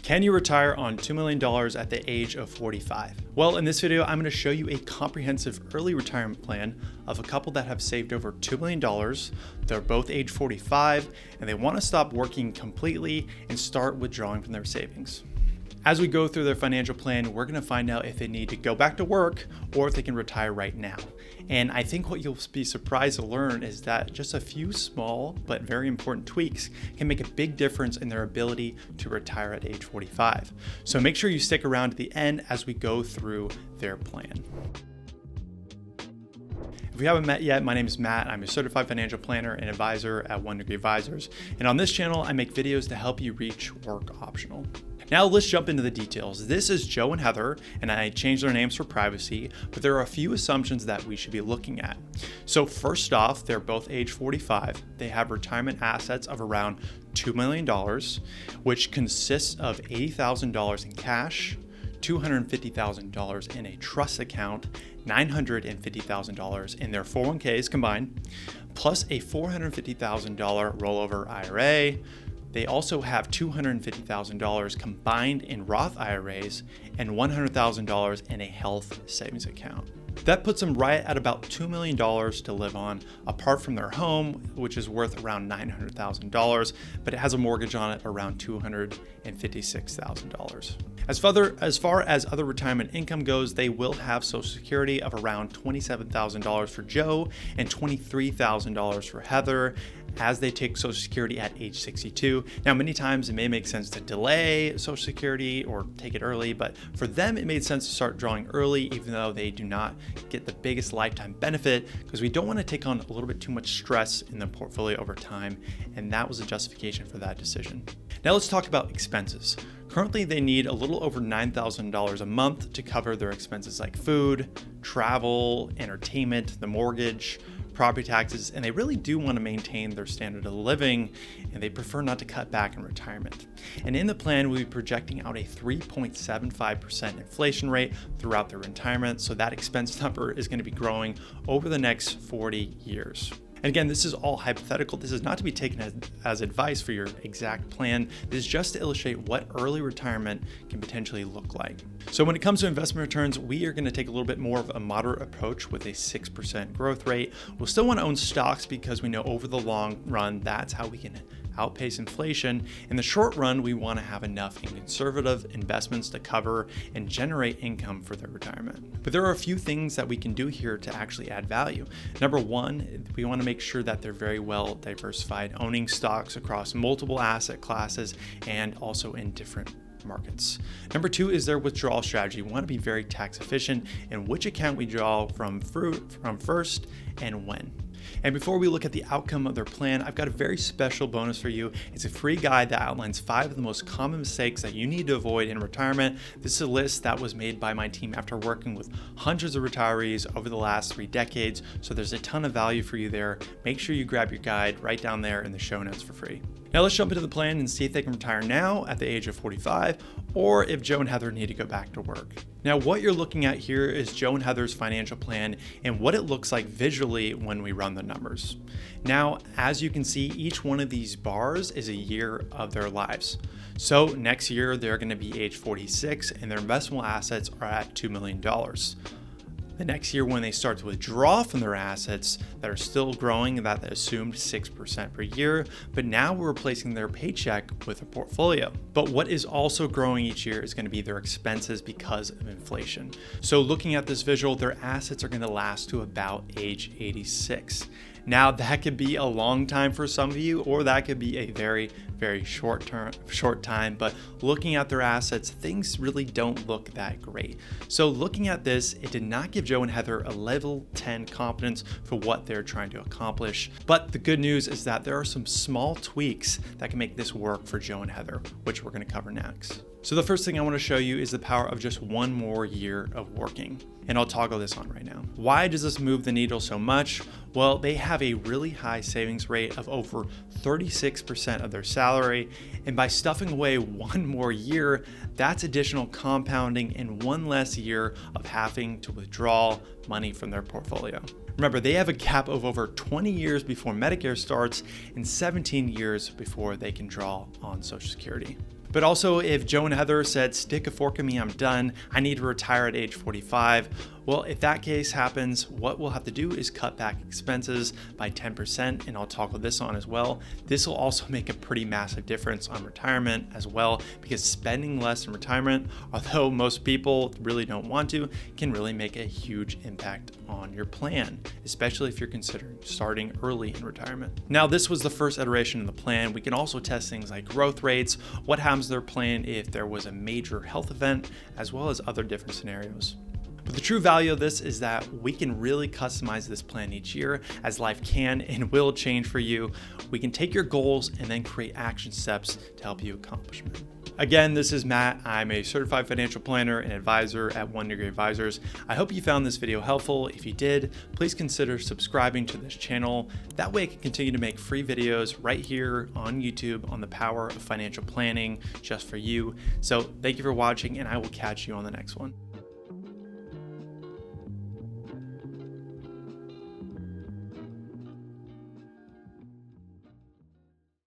Can you retire on $2 million at the age of 45? Well, in this video, I'm going to show you a comprehensive early retirement plan of a couple that have saved over $2 million. They're both age 45 and they want to stop working completely and start withdrawing from their savings. As we go through their financial plan, we're going to find out if they need to go back to work or if they can retire right now. And I think what you'll be surprised to learn is that just a few small but very important tweaks can make a big difference in their ability to retire at age 45. So make sure you stick around to the end as we go through their plan. If we haven't met yet, my name is Matt. I'm a certified financial planner and advisor at 1 Degree Advisors. And on this channel, I make videos to help you reach work optional. Now let's jump into the details. This is Joe and Heather, and I changed their names for privacy, but there are a few assumptions that we should be looking at. So first off, they're both age 45. They have retirement assets of around $2 million, which consists of $80,000 in cash, $250,000 in a trust account, $950,000 in their 401ks combined, plus a $450,000 rollover IRA. They also have $250,000 combined in Roth IRAs and $100,000 in a health savings account. That puts them right at about $2 million to live on, apart from their home, which is worth around $900,000, but it has a mortgage on it around $256,000. As far as other retirement income goes, they will have Social Security of around $27,000 for Joe and $23,000 for Heather, as they take Social Security at age 62. Now, many times it may make sense to delay Social Security or take it early, but for them, it made sense to start drawing early, even though they do not get the biggest lifetime benefit, because we don't want to take on a little bit too much stress in the portfolio over time, and that was a justification for that decision. Now let's talk about expenses. Currently, they need a little over $9,000 a month to cover their expenses like food, travel, entertainment, the mortgage, property taxes, and they really do want to maintain their standard of living, and they prefer not to cut back in retirement. And in the plan, we'll be projecting out a 3.75% inflation rate throughout their retirement, so that expense number is going to be growing over the next 40 years. And again, this is all hypothetical. This is not to be taken as advice for your exact plan. This is just to illustrate what early retirement can potentially look like. So when it comes to investment returns, we are going to take a little bit more of a moderate approach with a 6% growth rate. We'll still want to own stocks because we know over the long run, that's how we can outpace inflation. In the short run, we want to have enough in conservative investments to cover and generate income for their retirement. But there are a few things that we can do here to actually add value. Number one, we want to make sure that they're very well diversified, owning stocks across multiple asset classes and also in different markets. Number two is their withdrawal strategy. We want to be very tax efficient in which account we draw from first and when. And before we look at the outcome of their plan, I've got a very special bonus for you. It's a free guide that outlines 5 of the most common mistakes that you need to avoid in retirement. This is a list that was made by my team after working with hundreds of retirees over the last 3 decades. So there's a ton of value for you there. Make sure you grab your guide right down there in the show notes for free. Now let's jump into the plan and see if they can retire now at the age of 45 or if Joe and Heather need to go back to work. Now what you're looking at here is Joe and Heather's financial plan and what it looks like visually when we run the numbers. Now, as you can see, each one of these bars is a year of their lives. So next year, they're going to be age 46 and their investable assets are at $2 million. The next year, when they start to withdraw from their assets that are still growing, that assumed 6% per year, but now we're replacing their paycheck with a portfolio. But what is also growing each year is going to be their expenses because of inflation. So looking at this visual, their assets are going to last to about age 86. Now that could be a long time for some of you, or that could be a very, very short time, but looking at their assets, things really don't look that great. So looking at this, it did not give Joe and Heather a level 10 confidence for what they're trying to accomplish. But the good news is that there are some small tweaks that can make this work for Joe and Heather, which we're going to cover next. So the first thing I want to show you is the power of just one more year of working. And I'll toggle this on right now. Why does this move the needle so much? Well, they have a really high savings rate of over 36% of their salary. And by stuffing away one more year, that's additional compounding and one less year of having to withdraw money from their portfolio. Remember, they have a gap of over 20 years before Medicare starts and 17 years before they can draw on Social Security. But also, if Joe and Heather said, stick a fork in me, I'm done, I need to retire at age 45, well, if that case happens, what we'll have to do is cut back expenses by 10%, and I'll talk with this on as well. This will also make a pretty massive difference on retirement as well, because spending less in retirement, although most people really don't want to, can really make a huge impact on your plan, especially if you're considering starting early in retirement. Now, this was the first iteration of the plan. We can also test things like growth rates, what happens to their plan if there was a major health event, as well as other different scenarios. But the true value of this is that we can really customize this plan each year, as life can and will change for you. We can take your goals and then create action steps to help you accomplish them. Again, this is Matt. I'm a certified financial planner and advisor at 1 Degree Advisors. I hope you found this video helpful. If you did, please consider subscribing to this channel. That way I can continue to make free videos right here on YouTube on the power of financial planning just for you. So thank you for watching, and I will catch you on the next one.